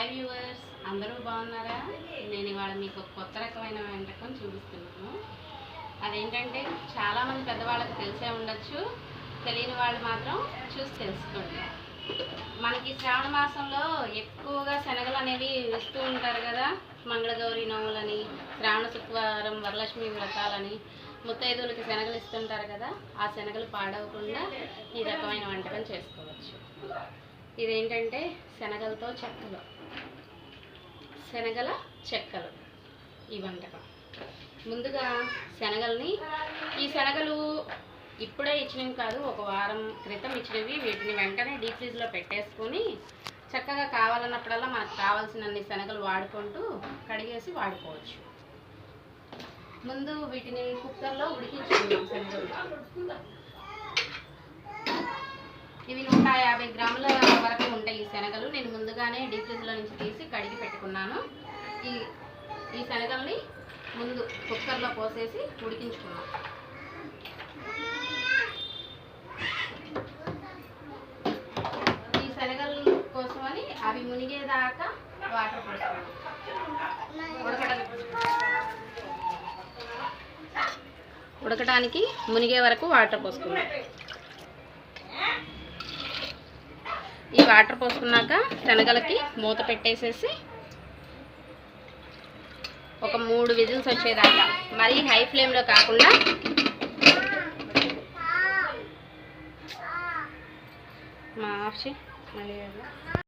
Hi viewers, అందరూ బాగున్నారా? నేను ఇవాళ మీకు ఒక కొత్త రకమైన వంటకం చూపిస్తున్నాను. అదేంటంటే చాలామంది పెద్దవాళ్ళకి తెలిసే ఉండొచ్చు, తెలియని వాళ్ళు మాత్రం చూసి తెలుసుకోండి. మనకి శ్రావణ మాసంలో ఎక్కువగా శనగలు అనేవి ఇస్తూ ఉంటారు కదా. మంగళగౌరి నోములని, శ్రావణ శుక్రవారం, వరలక్ష్మి వ్రతాలని ముత్తైదువులకి శనగలు ఇస్తుంటారు కదా. ఆ శనగలు పాడవకుండా ఈ రకమైన వంటకం చేసుకోవచ్చు. ఇదేంటంటే శనగలతో శనగల చెక్కలు ఈ వంటకం. ముందుగా శనగల్ని, ఈ శనగలు ఇప్పుడే ఇచ్చినవి కాదు, ఒక వారం క్రితం ఇచ్చినవి. వీటిని వెంటనే డీప్ ఫ్రీజ్లో పెట్టేసుకొని చక్కగా కావాలన్నప్పుడల్లా మనకు కావాల్సినన్ని శనగలు వాడుకుంటూ కడిగేసి వాడుకోవచ్చు. ముందు వీటిని కుక్కర్లో ఉడికించుకుందాం. శనగలు ఇవి 150 గ్రాముల వరకు ఉంటాయి. ఈ శనగలు నేను ముందుగానే డీప్ ఫ్రిడ్జ్లో నుంచి తీసి కడిగి పెట్టుకున్నాను. ఈ శనగల్ని ముందు కుక్కర్లో పోసేసి ఉడికించుకున్నాం. ఈ శనగల కోసమని అవి మునిగేదాకా వాటర్ పోసుకున్నాం. ఉడకడానికి మునిగే వరకు వాటర్ పోసుకున్నాం. ఈ వాటర్ పోసుకున్నాక శనగలకి మూత పెట్టేసేసి ఒక 3 విజిల్స్ వచ్చేదాకా, మరీ హై ఫ్లేమ్లో కాకుండా ఆఫ్ చేయి.